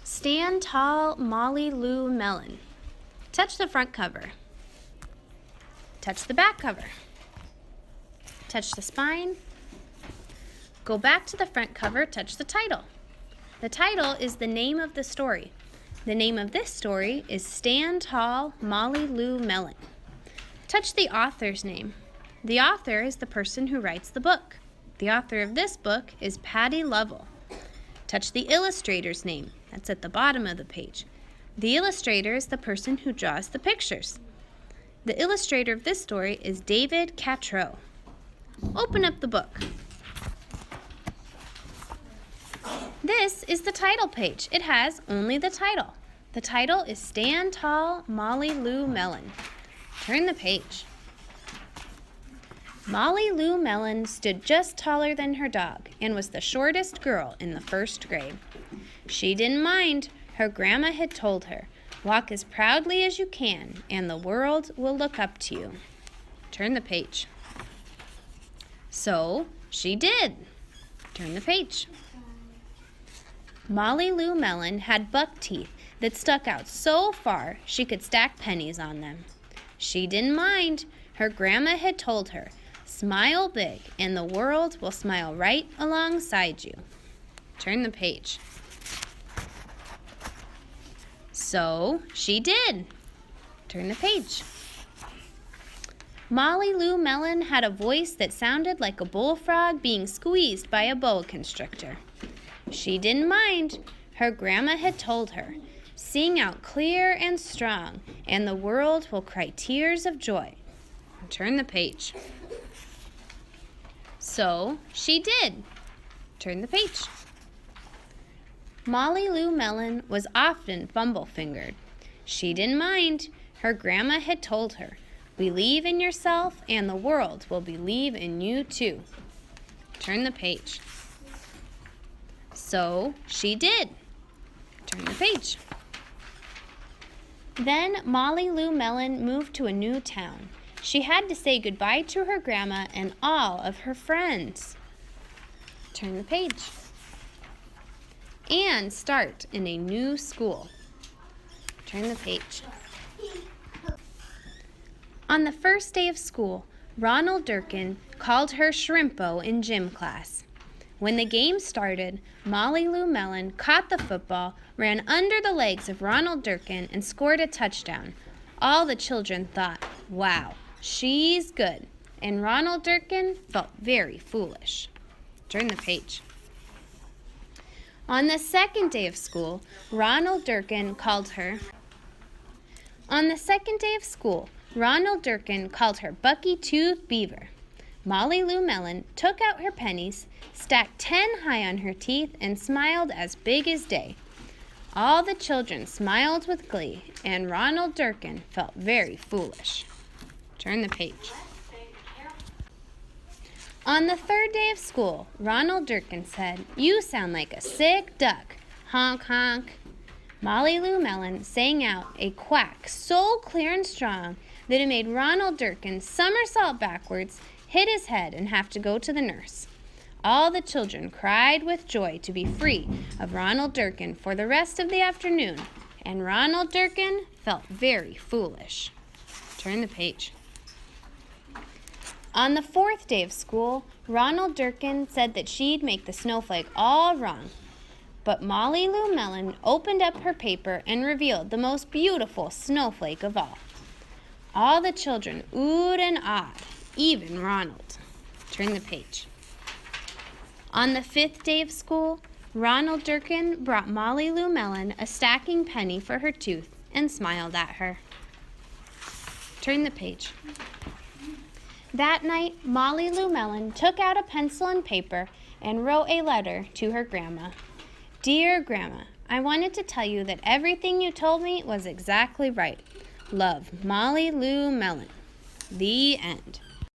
Stand tall, Molly Lou Melon. Touch the front cover. Touch the back cover. Touch the spine. Go back to the front cover, touch the title. The title is the name of the story. The name of this story is Stand Tall, Molly Lou Melon. Touch the author's name. The author is the person who writes the book. The author of this book is Patty Lovell. Touch the illustrator's name. That's at the bottom of the page. The illustrator is the person who draws the pictures. The illustrator of this story is David Catrow. Open up the book. This is the title page. It has only the title. The title is Stand Tall, Molly Lou Melon. Turn the page. Molly Lou Melon stood just taller than her dog and was the shortest girl in the first grade. She didn't mind. Her grandma had told her, "Walk as proudly as you can, and the world will look up to you." Turn the page. So she did. Turn the page. Molly Lou Melon had buck teeth that stuck out so far she could stack pennies on them. She didn't mind. Her grandma had told her, "Smile big, and the world will smile right alongside you." Turn the page. So she did. Turn the page. Molly Lou Melon had a voice that sounded like a bullfrog being squeezed by a boa constrictor. She didn't mind. Her grandma had told her, "Sing out clear and strong, and the world will cry tears of joy." Turn the page. So she did. Turn the page. Molly Lou Melon was often fumble-fingered. She didn't mind. Her grandma had told her, "Believe in yourself, and the world will believe in you too." Turn the page. So she did. Turn the page. Then Molly Lou Melon moved to a new town. She had to say goodbye to her grandma and all of her friends. Turn the page. And start in a new school. Turn the page. On the first day of school, Ronald Durkin called her Shrimpo in gym class. When the game started, Molly Lou Melon caught the football, ran under the legs of Ronald Durkin, and scored a touchdown. All the children thought, "Wow, she's good," and Ronald Durkin felt very foolish. Turn the page. On the second day of school, Ronald Durkin called her Bucky Tooth Beaver. Molly Lou Melon took out her pennies, stacked 10 high on her teeth, and smiled as big as day. All the children smiled with glee, and Ronald Durkin felt very foolish. Turn the page. On the third day of school, Ronald Durkin said, "You sound like a sick duck. Honk, honk." Molly Lou Melon sang out a quack so clear and strong that it made Ronald Durkin somersault backwards, hit his head, and have to go to the nurse. All the children cried with joy to be free of Ronald Durkin for the rest of the afternoon, and Ronald Durkin felt very foolish. Turn the page. On the fourth day of school, Ronald Durkin said that she'd make the snowflake all wrong. But Molly Lou Melon opened up her paper and revealed the most beautiful snowflake of all. All the children oohed and awed, even Ronald. Turn the page. On the fifth day of school, Ronald Durkin brought Molly Lou Melon a stacking penny for her tooth and smiled at her. Turn the page. That night, Molly Lou Melon took out a pencil and paper and wrote a letter to her grandma. "Dear Grandma, I wanted to tell you that everything you told me was exactly right. Love, Molly Lou Melon." The end.